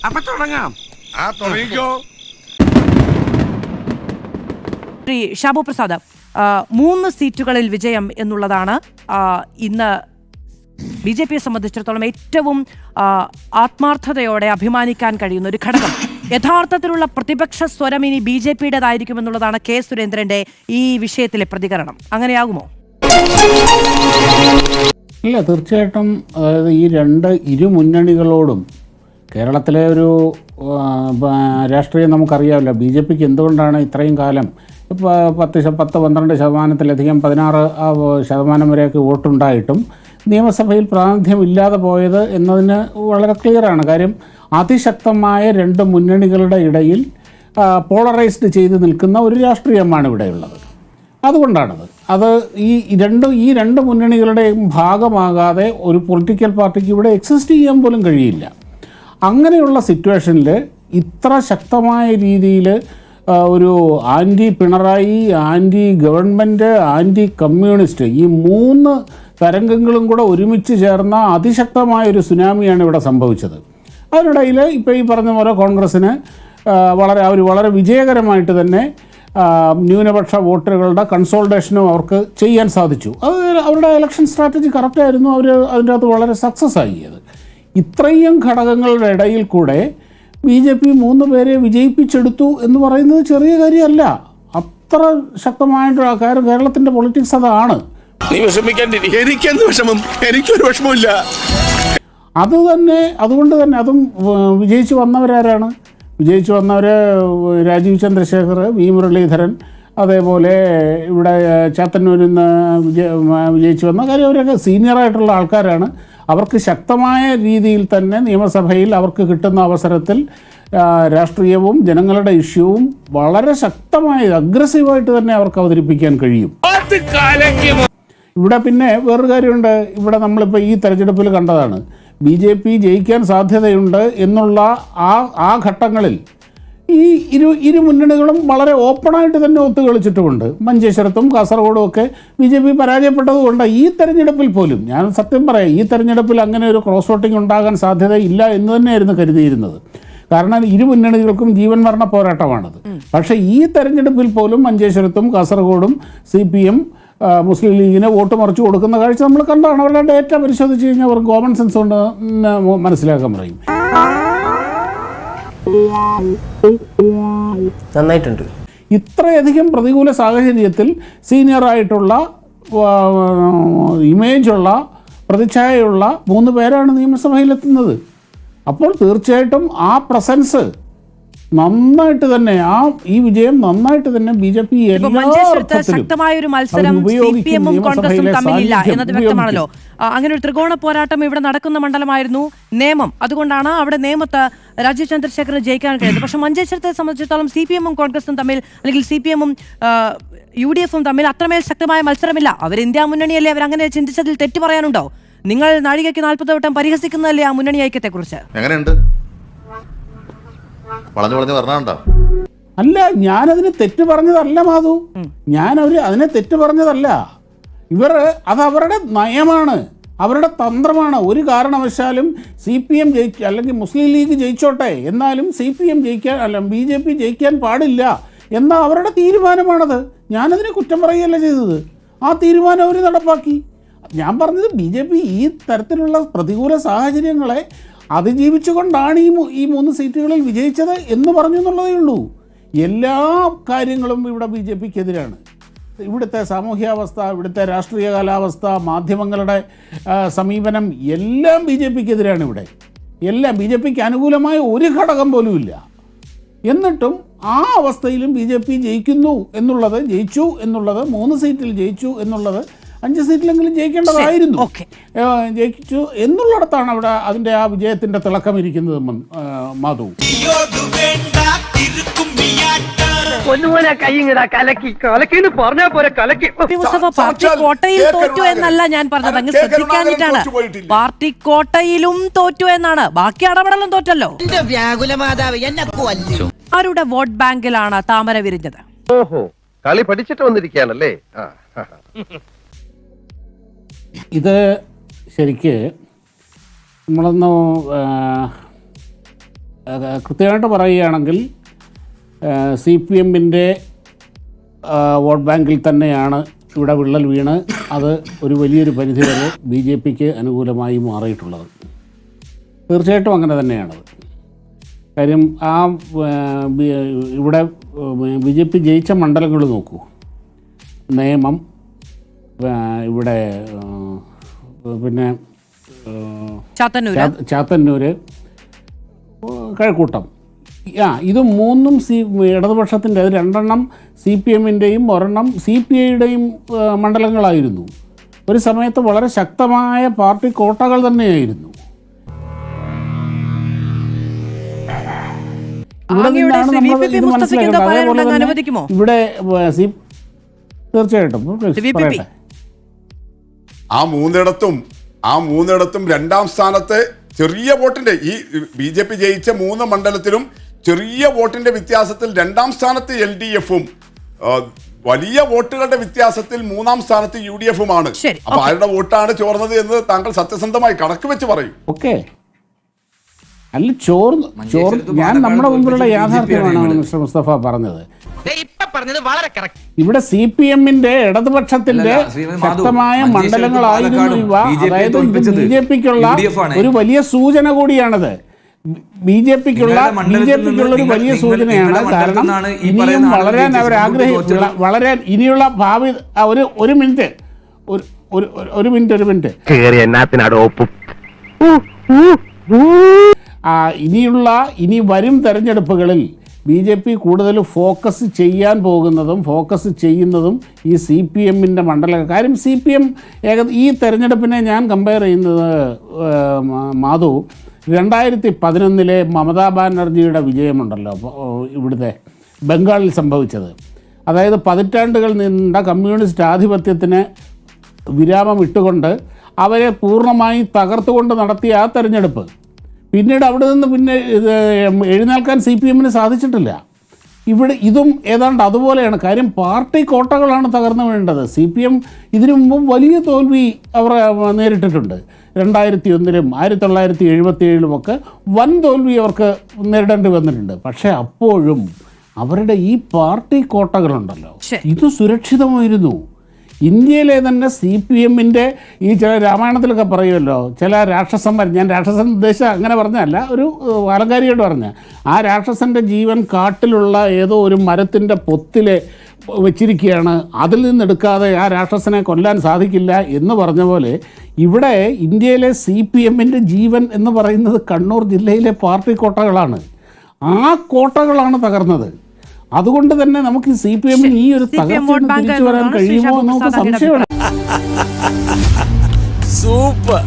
അപ്പൊ തുടങ്ങാം. തുടങ്ങിക്കോ. ശ്രീ ഷാബു പ്രസാദ്, 3 സീറ്റുകളിൽ വിജയം എന്നുള്ളതാണ് ഇന്ന് BJPയെ സംബന്ധിച്ചിടത്തോളം ഏറ്റവും ആത്മാർത്ഥതയോടെ അഭിമാനിക്കാൻ കഴിയുന്ന ഒരു ഘടകം. യഥാർത്ഥത്തിലുള്ള പ്രതിപക്ഷ സ്വരം ഇനി BJPയുടേതായിരിക്കും എന്നുള്ളതാണ് കെ സുരേന്ദ്രന്റെ ഈ വിഷയത്തിലെ പ്രതികരണം. അങ്ങനെയാകുമോ? ഇല്ല, തീർച്ചയായിട്ടും. അതായത് ഈ ഇരു മുന്നണികളോടും കേരളത്തിലെ ഒരു രാഷ്ട്രീയം നമുക്കറിയാമല്ലോ. BJPക്ക് എന്തുകൊണ്ടാണ് ഇത്രയും കാലം 10-12 ശതമാനത്തിലധികം 16% വരെയൊക്കെ വോട്ടുണ്ടായിട്ടും നിയമസഭയിൽ പ്രാതിനിധ്യമില്ലാതെ പോയത് എന്നതിന് വളരെ ക്ലിയറാണ്. കാര്യം അതിശക്തമായ 2 മുന്നണികളുടെ ഇടയിൽ പോളറൈസ്ഡ് ചെയ്ത് നിൽക്കുന്ന ഒരു രാഷ്ട്രീയമാണ് ഇവിടെയുള്ളത്. അതുകൊണ്ടാണത്. അത് ഈ രണ്ട് മുന്നണികളുടെയും ഭാഗമാകാതെ ഒരു പൊളിറ്റിക്കൽ പാർട്ടിക്ക് ഇവിടെ എക്സിസ്റ്റ് ചെയ്യാൻ പോലും കഴിയില്ല. അങ്ങനെയുള്ള സിറ്റുവേഷനിൽ ഇത്ര ശക്തമായ രീതിയിൽ ഒരു anti Pinarayi, anti government, anti communist ഈ 3 തരംഗങ്ങളും കൂടെ ഒരുമിച്ച് ചേർന്ന അതിശക്തമായൊരു സുനാമിയാണ് ഇവിടെ സംഭവിച്ചത്. അതിനിടയിൽ ഇപ്പോൾ ഈ പറഞ്ഞ പോലെ കോൺഗ്രസ്സിന് വളരെ വിജയകരമായിട്ട് തന്നെ ന്യൂനപക്ഷ വോട്ടുകളുടെ കൺസോൾട്ടേഷനും അവർക്ക് ചെയ്യാൻ സാധിച്ചു. അത് അവരുടെ ഇലക്ഷൻ സ്ട്രാറ്റജി കറക്റ്റായിരുന്നു. അവർ അതിൻ്റെ അകത്ത് വളരെ സക്സസ് ആയി. അത് ഇത്രയും ഘടകങ്ങളുടെ ഇടയിൽ കൂടെ BJP 3 പേരെ വിജയിപ്പിച്ചെടുത്തു എന്ന് പറയുന്നത് ചെറിയ കാര്യമല്ല. അത്ര ശക്തമായിട്ടൊരു കാര്യം കേരളത്തിൻ്റെ പൊളിറ്റിക്സ് അതാണ്. എനിക്കെന്ത് വിഷമം? എനിക്കൊരു വിഷമമില്ല. അതുകൊണ്ട് തന്നെ അതും വിജയിച്ചു വന്നവരാരാണ്? വിജയിച്ചു വന്നവർ രാജീവ് ചന്ദ്രശേഖർ, വി മുരളീധരൻ, അതേപോലെ ഇവിടെ ചാത്തന്നൂരിൽ നിന്ന് വിജയിച്ചു വന്ന കാര്യം അവരൊക്കെ സീനിയറായിട്ടുള്ള ആൾക്കാരാണ്. അവർക്ക് ശക്തമായ രീതിയിൽ തന്നെ നിയമസഭയിൽ അവർക്ക് കിട്ടുന്ന അവസരത്തിൽ രാഷ്ട്രീയവും ജനങ്ങളുടെ ഇഷ്യൂവും വളരെ ശക്തമായി അഗ്രസീവായിട്ട് തന്നെ അവർക്ക് അവതരിപ്പിക്കാൻ കഴിയും. ഇവിടെ പിന്നെ വേറൊരു കാര്യമുണ്ട്. ഇവിടെ നമ്മളിപ്പോൾ ഈ തെരഞ്ഞെടുപ്പിൽ കണ്ടതാണ്. BJP ജയിക്കാൻ സാധ്യതയുണ്ട് എന്നുള്ള ആ ഘട്ടങ്ങളിൽ ഈ ഇരു മുന്നണികളും വളരെ ഓപ്പണായിട്ട് തന്നെ ഒത്തുകളിച്ചിട്ടുമുണ്ട്. മഞ്ചേശ്വരത്തും കാസർഗോഡും ഒക്കെ BJP പരാജയപ്പെട്ടതുകൊണ്ട് ഈ തെരഞ്ഞെടുപ്പിൽ പോലും ഞാൻ സത്യം പറയാം, ഈ തെരഞ്ഞെടുപ്പിൽ അങ്ങനെ ഒരു ക്രോസ് വോട്ടിംഗ് ഉണ്ടാകാൻ സാധ്യതയില്ല എന്ന് തന്നെയായിരുന്നു കരുതിയിരുന്നത്. കാരണം ഇരു മുന്നണികൾക്കും ജീവൻ മരണ പോരാട്ടമാണത്. പക്ഷേ ഈ തെരഞ്ഞെടുപ്പിൽ പോലും മഞ്ചേശ്വരത്തും കാസർഗോഡും CPM മുസ്ലിം ലീഗിന് വോട്ട് മറിച്ച് കൊടുക്കുന്ന കാഴ്ച നമ്മൾ കണ്ടാണ്. അവരുടെ ഡേറ്റ പരിശോധിച്ച് കഴിഞ്ഞാൽ അവർ കോമൺ സെൻസ് കൊണ്ട് മനസ്സിലാക്കാൻ പറയും. നന്നായിട്ടുണ്ട്. ഇത്രയധികം പ്രതികൂല സാഹചര്യത്തിൽ സീനിയറായിട്ടുള്ള ഇമേജുള്ള പ്രതിച്ഛായയുള്ള 3 പേരാണ് നിയമസഭയിലെത്തുന്നത്. അപ്പോൾ തീർച്ചയായിട്ടും ആ പ്രസൻസ് നന്നായിട്ട് തന്നെ ഈ വിജയം നന്നായിട്ട് തന്നെ BJP ശക്തമായൊരു മത്സരം CPM-ഉം കോൺഗ്രസും തമ്മിലില്ല എന്നത് വ്യക്തമാണല്ലോ. അങ്ങനെ ഒരു ത്രികോണ പോരാട്ടം ഇവിടെ നടക്കുന്ന മണ്ഡലമായിരുന്നു നേമം. അതുകൊണ്ടാണ് അവിടെ നേമത്ത് രാജീവ് ചന്ദ്രശേഖറിന് ജയിക്കാൻ കഴിയുന്നത്. പക്ഷെ മഞ്ചേശ്വരത്തെ സംബന്ധിച്ചിടത്തോളം CPM-ഉം കോൺഗ്രസും തമ്മിൽ, അല്ലെങ്കിൽ CPM-ഉം UDF-ഉം തമ്മിൽ അത്രമേൽ ശക്തമായ മത്സരമില്ല. അവർ ഇന്ത്യ മുന്നണിയല്ലേ, അവരങ്ങനെ ചിന്തിച്ചതിൽ തെറ്റ് പറയാനുണ്ടോ? നിങ്ങൾ നാഴികയ്ക്ക് 40 വട്ടം പരിഹസിക്കുന്നതല്ലേ ആ മുന്നണി ഐക്യത്തെക്കുറിച്ച്? എങ്ങനെയുണ്ട്? അല്ല, ഞാനതിന് തെറ്റ് പറഞ്ഞതല്ല മാധു. അതിനെ തെറ്റ് പറഞ്ഞതല്ല. അത് അവരുടെ നയമാണ്, അവരുടെ തന്ത്രമാണ്. ഒരു കാരണവശാലും CPM അല്ലെങ്കിൽ മുസ്ലിം ലീഗ് ജയിച്ചോട്ടെ, എന്നാലും CPM BJP ജയിക്കാൻ പാടില്ല എന്ന അവരുടെ തീരുമാനമാണത്. ഞാനതിനെ കുറ്റം പറയുകയല്ല ചെയ്തത്. ആ തീരുമാനം അവർ നടപ്പാക്കി. ഞാൻ പറഞ്ഞത് BJP ഈ തരത്തിലുള്ള പ്രതികൂല സാഹചര്യങ്ങളെ അതിജീവിച്ചുകൊണ്ടാണ് ഈ 3 സീറ്റുകളിൽ വിജയിച്ചത് എന്ന് പറഞ്ഞു എന്നുള്ളതേ ഉള്ളൂ. എല്ലാ കാര്യങ്ങളും ഇവിടെ BJPക്കെതിരാണ്. ഇവിടുത്തെ സാമൂഹ്യാവസ്ഥ, ഇവിടുത്തെ രാഷ്ട്രീയ കാലാവസ്ഥ, മാധ്യമങ്ങളുടെ സമീപനം എല്ലാം BJPക്കെതിരാണ്. ഇവിടെ എല്ലാം BJPക്ക് അനുകൂലമായ ഒരു ഘടകം പോലും ഇല്ല. എന്നിട്ടും ആ അവസ്ഥയിലും BJP ജയിച്ചു എന്നുള്ളത് 3 സീറ്റിൽ ജയിച്ചു എന്നുള്ളത് 5 സീറ്റിലെങ്കിലും ജയിക്കേണ്ടതായിരുന്നു. ജയിച്ചു എന്നുള്ളിടത്താണ് അവിടെ അതിൻ്റെ ആ വിജയത്തിൻ്റെ തിളക്കം ഇരിക്കുന്നത്. മാധു, പാർട്ടി കോട്ടയിൽ തോറ്റു എന്നല്ല ഞാൻ പറഞ്ഞത്, അങ്ങ് ശ്രദ്ധിക്കാഞ്ഞിട്ടാണ്. പാർട്ടി കോട്ടയിലും തോറ്റു എന്നാണ്. ബാക്കി അടപടലും തോറ്റല്ലോ. ആരുടെ വോട്ട് ബാങ്കിലാണ് താമര വിരിഞ്ഞത്? ഓഹോ, കളി പഠിച്ചിട്ട് വന്നിരിക്കുകയാണല്ലേ. ഇത് ശരിക്ക് നമ്മളൊന്ന് കൃത്യമായിട്ട് പറയുകയാണെങ്കിൽ CPM-ൻ്റെ വോട്ട് ബാങ്കിൽ തന്നെയാണ് ഇവിടെ വിള്ളൽ വീണ് അത് ഒരു വലിയൊരു പരിധിവരെ BJP-ക്ക് അനുകൂലമായി മാറിയിട്ടുള്ളത്. തീർച്ചയായിട്ടും അങ്ങനെ തന്നെയാണത്. കാര്യം ഇവിടെ BJP ജയിച്ച മണ്ഡലങ്ങൾ നോക്കൂ. നേമം, ഇവിടെ പിന്നെ ചാത്തന്നൂർ, കഴക്കൂട്ടം, ഇത് മൂന്നും ഇടതുപക്ഷത്തിൻ്റെ, അത് 2 CPM-ൻ്റെയും 1 CPI-യുടെയും മണ്ഡലങ്ങളായിരുന്നു. ഒരു സമയത്ത് വളരെ ശക്തമായ പാർട്ടി കോട്ടകൾ തന്നെയായിരുന്നു. ഇവിടെ നിന്നാണ് നമ്മൾ ഇത് മനസ്സിലാക്കേണ്ടത്. അതേപോലെ തന്നെ ഇവിടെ തീർച്ചയായിട്ടും പറയട്ടെ. ആ മൂന്നിടത്തും 2ാം സ്ഥാനത്ത് ചെറിയ വോട്ടിന്റെ, ഈ BJP ജയിച്ച 3 മണ്ഡലത്തിലും ചെറിയ വോട്ടിന്റെ വ്യത്യാസത്തിൽ 2ാം സ്ഥാനത്ത് LDF-ഉം വലിയ വോട്ടുകളുടെ വ്യത്യാസത്തിൽ 3ാം സ്ഥാനത്ത് UDF-ഉമാണ്. അപ്പൊ ആരുടെ വോട്ടാണ് ചോർന്നത് എന്ന് താങ്കൾ സത്യസന്ധമായി കണക്ക് വെച്ച് പറയും. ഓക്കെ, അല്ല ഞാൻ നമ്മുടെ മുമ്പിലുള്ള യാഥാർത്ഥ്യമാണ് മിസ്റ്റർ മുസ്തഫ പറഞ്ഞത്. ഇവിടെ CPM-ന്റെ ഇടതുപക്ഷത്തിന്റെ ശക്തമായ മണ്ഡലങ്ങളായിരുന്നു ഇവ. അതായത് BJP-ക്കുള്ള ഒരു വലിയ സൂചന കൂടിയാണത്. BJP-ക്കുള്ള ഒരു വലിയ സൂചനയാണ്. കാരണം ഇനിയും വളരാൻ അവർ വളരാൻ ഇനിയുള്ള ഭാവി ഒരു മിനിറ്റ് ഇനി വരും തെരഞ്ഞെടുപ്പുകളിൽ BJP കൂടുതൽ ഫോക്കസ് ചെയ്യുന്നതും ഈ CPM-ൻ്റെ കാര്യം CPM ഈ തെരഞ്ഞെടുപ്പിനെ ഞാൻ കമ്പയർ ചെയ്യുന്നത് മാധു 2011 മമതാ ബാനർജിയുടെ വിജയമുണ്ടല്ലോ ഇവിടുത്തെ ബംഗാളിൽ സംഭവിച്ചത്. അതായത് പതിറ്റാണ്ടുകൾ നീണ്ട കമ്മ്യൂണിസ്റ്റ് ആധിപത്യത്തിന് വിരാമം ഇട്ടുകൊണ്ട് അവരെ പൂർണ്ണമായി തകർത്തുകൊണ്ട് നടത്തിയ ആ തെരഞ്ഞെടുപ്പ്, പിന്നീട് അവിടെ നിന്ന് എഴുന്നേൽക്കാൻ CPM-ന് സാധിച്ചിട്ടില്ല. ഇതും ഏതാണ്ട് അതുപോലെയാണ്. കാര്യം പാർട്ടി കോട്ടകളാണ് തകർന്നു വീഴേണ്ടത്. CPM ഇതിനു മുമ്പും വലിയ തോൽവി അവർ നേരിട്ടിട്ടുണ്ട്. 2001-ലും 1977-ലുമൊക്കെ വൻ തോൽവി അവർക്ക് നേരിടേണ്ടി വന്നിട്ടുണ്ട്. പക്ഷേ അപ്പോഴും അവരുടെ ഈ പാർട്ടി കോട്ടകളുണ്ടല്ലോ, ഇത് സുരക്ഷിതമായിരുന്നു. ഇന്ത്യയിലെ തന്നെ CPM-ൻ്റെ ഈ ചില രാമായണത്തിലൊക്കെ പറയുമല്ലോ, ചില രാക്ഷസന്മാർ, ഞാൻ രാക്ഷസൻ ഉദ്ദേശിച്ച അങ്ങനെ പറഞ്ഞല്ല, ഒരു അലങ്കാരിയോട് പറഞ്ഞ ആ രാക്ഷസൻ്റെ ജീവൻ കാട്ടിലുള്ള ഏതോ ഒരു മരത്തിൻ്റെ പൊത്തിലെ വെച്ചിരിക്കുകയാണ്, അതിൽ നിന്നെടുക്കാതെ ആ രാക്ഷസനെ കൊല്ലാൻ സാധിക്കില്ല എന്ന് പറഞ്ഞ പോലെ ഇവിടെ ഇന്ത്യയിലെ CPM-ൻ്റെ ജീവൻ എന്ന് പറയുന്നത് കണ്ണൂർ ജില്ലയിലെ പാർട്ടി കോട്ടകളാണ്. ആ കോട്ടകളാണ് തകർന്നത്. അതുകൊണ്ട് തന്നെ നമുക്ക് CPM-ന് ഈ ഒരു തകർച്ച തിരിച്ചു വരാൻ കഴിയുമോ എന്ന് നമുക്ക് സംശയമാണ്. സൂപ്പർ.